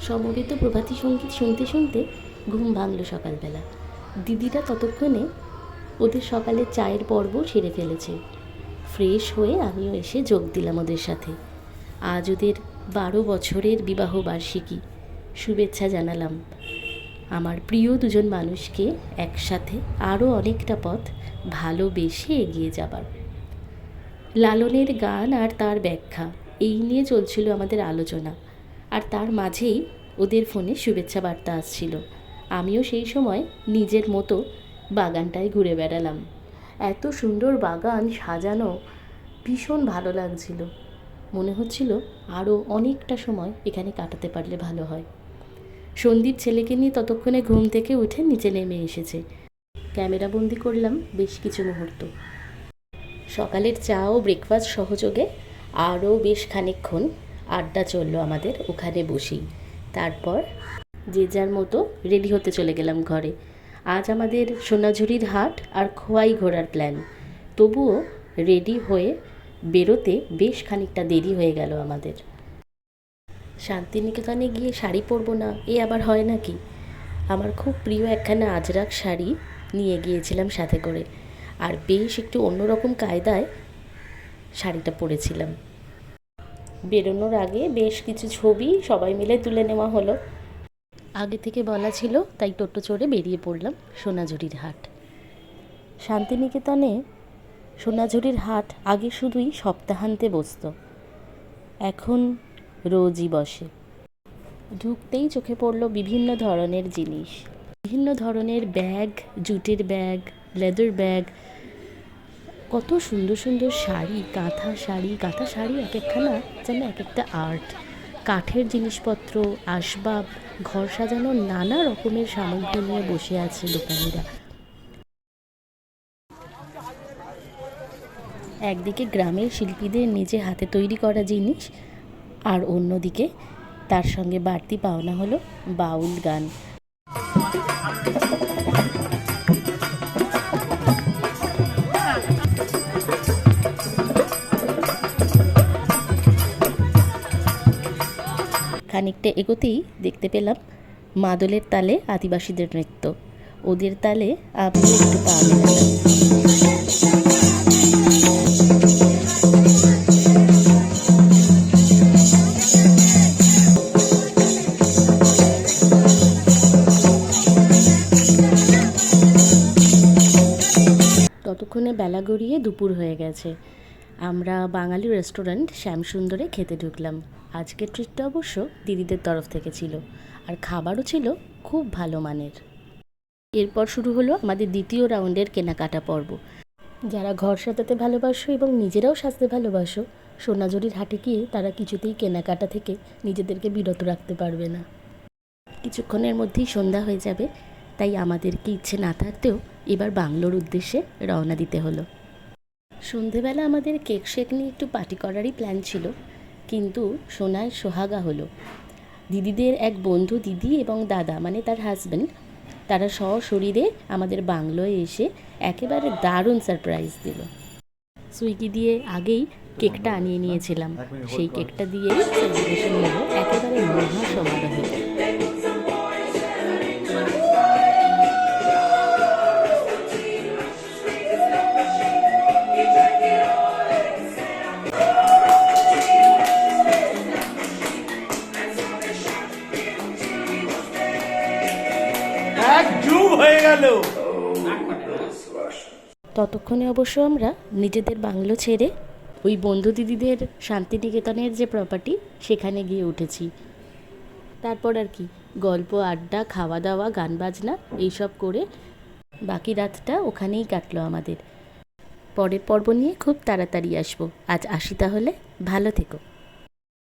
সমবেত প্রভাতী সঙ্গীত শুনতে শুনতে ঘুম ভাঙল সকালবেলা। দিদিরা ততক্ষণে ওদের সকালের চায়ের পর্ব সেরে ফেলেছে। ফ্রেশ হয়ে আমিও এসে যোগ দিলাম ওদের সাথে। আজ ওদের 12 বছরের বিবাহ বার্ষিকী। শুভেচ্ছা জানালাম আমার প্রিয় দুজন মানুষকে একসাথে আরও অনেকটা পথ ভালোবেসে এগিয়ে যাবার। লালনের গান আর তার ব্যাখ্যা এই নিয়ে চলছিল আমাদের আলোচনা, আর তার মাঝেই ওদের ফোনে শুভেচ্ছা বার্তা আসছিল। আমিও সেই সময় নিজের মতো বাগানটায় ঘুরে বেড়ালাম। এত সুন্দর বাগান সাজানো, ভীষণ ভালো লাগছিল। মনে হচ্ছিল আরও অনেকটা সময় এখানে কাটাতে পারলে ভালো হয়। সন্দীপ ছেলেকে নিয়ে ততক্ষণে ঘুম থেকে উঠে নিচে নেমে এসেছে। ক্যামেরাবন্দি করলাম বেশ কিছু মুহূর্ত। সকালের চা ও ব্রেকফাস্ট সহযোগে আরও বেশ খানিকক্ষণ আড্ডা চললো আমাদের ওখানে বসেই। তারপর যে যার মতো রেডি হতে চলে গেলাম ঘরে। আজ আমাদের সোনাঝুরির হাট আর খোয়াই ঘোরার প্ল্যান। তবুও রেডি হয়ে বেরোতে বেশ খানিকটা দেরি হয়ে গেল আমাদের। শান্তিনিকেতনে গিয়ে শাড়ি পরবো না, এ আবার হয় নাকি? আমার খুব প্রিয় একখানা আজরাক শাড়ি নিয়ে গিয়েছিলাম সাথে করে, আর বেশ একটু অন্যরকম কায়দায় শাড়িটা পরেছিলাম। বেরোনোর আগে বেশ কিছু ছবি সবাই মিলে তুলে নেওয়া হলো। আগে থেকে বলা ছিল, তাই টোটো চড়ে বেরিয়ে পড়লাম সোনাঝুরির হাট। শান্তিনিকেতনে সোনাঝুরির হাট আগে শুধুই সপ্তাহান্তে বসত, এখন রোজই বসে। ঢুকতেই চোখে পড়লো বিভিন্ন ধরনের জিনিস, বিভিন্ন ধরনের ব্যাগ, জুটের ব্যাগ, লেদার ব্যাগ, কত সুন্দর সুন্দর শাড়ি, কাঁথা শাড়ি এক একখানা যেন এক একটা আর্ট। কাঠের জিনিসপত্র, আসবাব, ঘর সাজানোর নানা রকমের সামগ্রী নিয়ে বসে আছে দোকানিরা। একদিকে গ্রামের শিল্পীদের নিজে হাতে তৈরি করা জিনিস, আর অন্যদিকে তার সঙ্গে বাড়তি পাওনা হলো বাউল গান। খানিকটা এগোতেই দেখতে পেলাম মাদলের তালে আদিবাসীদের নৃত্য। ওদের তালে আমি একটু পা মেলালাম। ততক্ষণে বেলা গড়িয়ে দুপুর হয়ে গেছে। আমরা বাঙালি রেস্টুরেন্ট শ্যামসুন্দরে খেতে ঢুকলাম। আজকের ট্রিটটা অবশ্য দিদিদের তরফ থেকে ছিল, আর খাবারও ছিল খুব ভালো মানের। এরপর শুরু হলো আমাদের দ্বিতীয় রাউন্ডের কেনাকাটা পর্ব। যারা ঘর সাজাতে ভালোবাসো এবং নিজেরাও সাজতে ভালোবাসো, সোনাঝুরির হাটে গিয়ে তারা কিছুতেই কেনাকাটা থেকে নিজেদেরকে বিরত রাখতে পারবে না। কিছুক্ষণের মধ্যেই সন্ধ্যা হয়ে যাবে, তাই আমাদেরকে ইচ্ছে না থাকতেও এবার বাংলোর উদ্দেশ্যে রওনা দিতে হলো। সন্ধেবেলা আমাদের কেক শেক নিয়ে একটু পার্টি করারই প্ল্যান ছিল, কিন্তু সোনায় সোহাগা হলো। দিদিদের এক বন্ধু দিদি এবং দাদা, মানে তার হাজব্যান্ড, তারা সশরীরে আমাদের বাংলোয় এসে একেবারে দারুণ সারপ্রাইজ দিল। সুইগি দিয়ে আগেই কেকটা আনিয়ে নিয়েছিলাম, সেই কেকটা দিয়েই সেলিব্রেশন হলো একেবারে মহা সমারোহে। ততক্ষণে অবশ্য আমরা নিজেদের বাংলো ছেড়ে ওই বন্ধু দিদিদের শান্তিনিকেতনের যে প্রপার্টি সেখানে গিয়ে উঠেছি। তারপর আর কি, গল্প, আড্ডা, খাওয়া দাওয়া, গান বাজনা এইসব করে বাকি রাতটা ওখানেই কাটলো আমাদের। পরের পর্ব নিয়ে খুব তাড়াতাড়ি আসবো। আজ আসি তাহলে, ভালো থেকো।